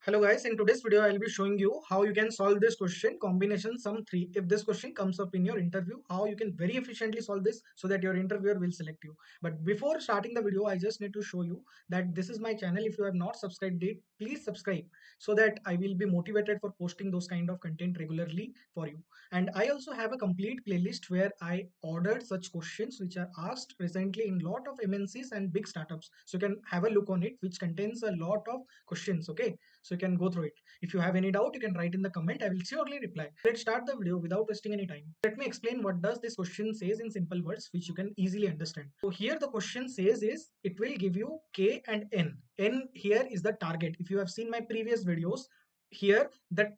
Hello guys, in today's video I will be showing you how you can solve this question combination sum 3. If this question comes up in your interview, how you can very efficiently solve this so that your interviewer will select you. But before starting the video, I just need to show you that this is my channel. If you have not subscribed it, please subscribe so that I will be motivated for posting those kind of content regularly for you. And I also have a complete playlist where I ordered such questions which are asked recently in lot of MNCs and big startups. So you can have a look on it, which contains a lot of questions. Okay, so you can go through it. If you have any doubt, you can write in the comment. I will surely reply. Let's start the video without wasting any time. Let me explain what does this question says in simple words which you can easily understand. So here the question says is it will give you k and n. N here is the target. If you have seen my previous videos, here the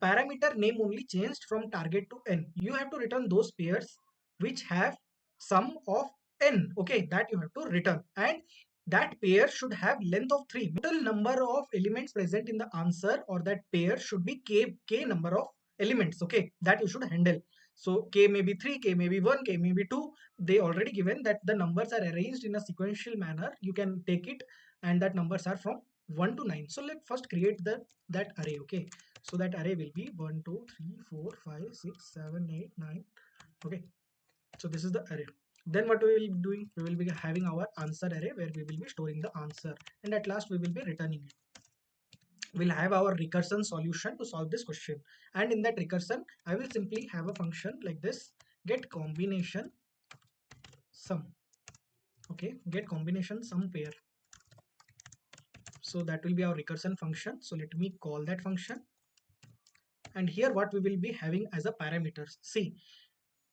parameter name only changed from target to n. You have to return those pairs which have sum of n. Okay, that you have to return, and that pair should have length of 3. Total number of elements present in the answer or that pair should be k number of elements, okay, that you should handle. So k may be 3, k may be 1, k may be 2. They already given that the numbers are arranged in a sequential manner. You can take it, and that numbers are from 1 to 9. So let's first create that array. Okay, so that array will be 1 2 3 4 5 6 7 8 9. Okay, so this is the array. Then what we will be doing, we will be having our answer array where we will be storing the answer, and at last we will be returning it. We'll have our recursion solution to solve this question, and in that recursion I will simply have a function like this: get combination sum. Okay, get combination sum pair. So that will be our recursion function. So let me call that function, and here what we will be having as a parameters. See,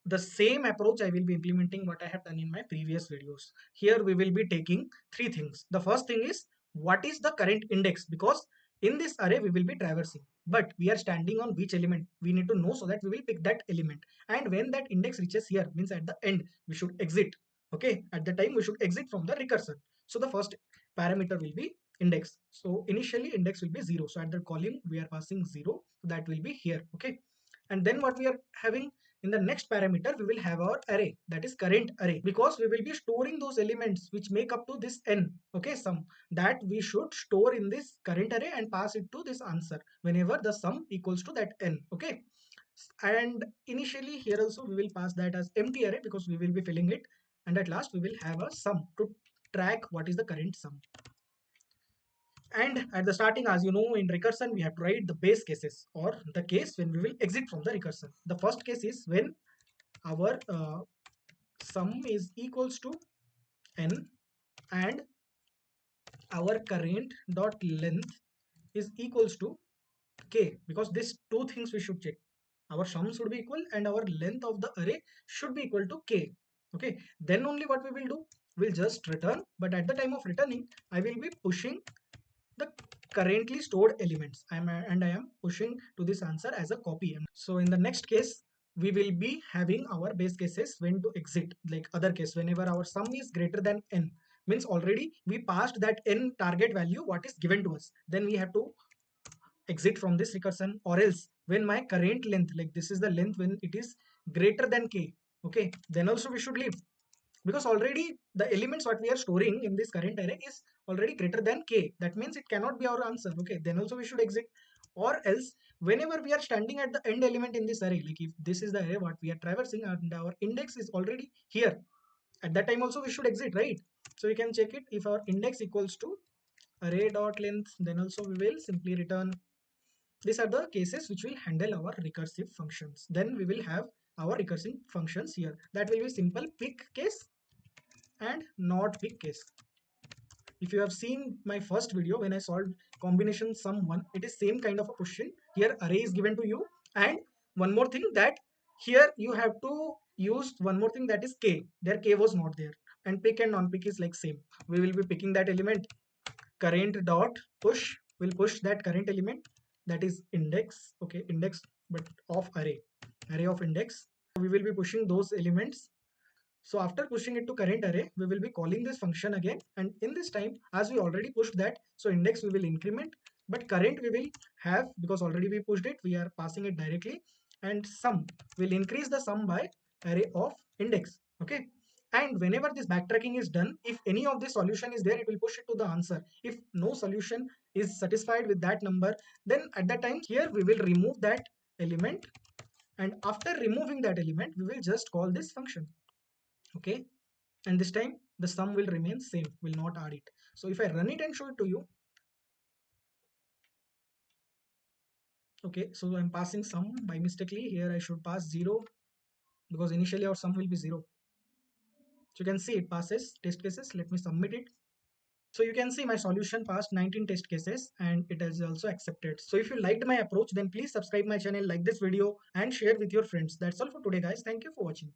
the same approach I will be implementing what I have done in my previous videos. Here we will be taking three things. The first thing is what is the current index, because in this array we will be traversing, but we are standing on which element we need to know, so that we will pick that element. And when that index reaches here, means at the end we should exit. Okay, at the time we should exit from the recursion. So the first parameter will be index. So initially index will be 0, so at the column we are passing 0, that will be here. Okay, and then what we are having in the next parameter, we will have our array, that is current array, because we will be storing those elements which make up to this n. Okay, sum, that we should store in this current array and pass it to this answer whenever the sum equals to that n. Okay, and initially here also we will pass that as empty array because we will be filling it, and at last we will have a sum to track what is the current sum. And at the starting, as you know, in recursion we have to write the base cases, or the case when we will exit from the recursion. The first case is when our sum is equals to n and our current dot length is equals to k, because these two things we should check. Our sum should be equal and our length of the array should be equal to k. Okay, then only what we will do, we'll just return, but at the time of returning I will be pushing the currently stored elements. I am pushing to this answer as a copy. So in the next case we will be having our base cases when to exit. Like other case, whenever our sum is greater than n, means already we passed that n target value what is given to us, then we have to exit from this recursion. Or else when my current length, like this is the length, when it is greater than k, okay, then also we should leave, because already the elements what we are storing in this current array is already greater than k. That means it cannot be our answer. Okay, then also we should exit. Or else whenever we are standing at the end element in this array, like if this is the array what we are traversing and our index is already here, at that time also we should exit, right? So we can check it. If our index equals to array dot length, then also we will simply return. These are the cases which will handle our recursive functions. Then we will have our recursive functions here. That will be simple pick case and not pick case. If you have seen my first video when I solved combination sum 1, it is same kind of a question. Here array is given to you, and one more thing, that here you have to use one more thing, that is k. There k was not there, and pick and non pick is like same. We will be picking that element. Current dot push will push that current element, that is index. Okay, index but of array of index. We will be pushing those elements. So after pushing it to current array, we will be calling this function again, and in this time, as we already pushed that, so index we will increment, but current we will have, because already we pushed it, we are passing it directly, and sum will increase the sum by array of index. Okay, and whenever this backtracking is done, if any of this solution is there, it will push it to the answer. If no solution is satisfied with that number, then at that time here we will remove that element, and after removing that element we will just call this function. Okay, and this time the sum will remain same, will not add it. So if I run it and show it to you, okay, so I'm passing sum by mistakenly. Here I should pass 0 because initially our sum will be 0. So you can see it passes test cases. Let me submit it. So you can see my solution passed 19 test cases and it is also accepted. So if you liked my approach, then please subscribe my channel, like this video and share with your friends. That's all for today guys. Thank you for watching.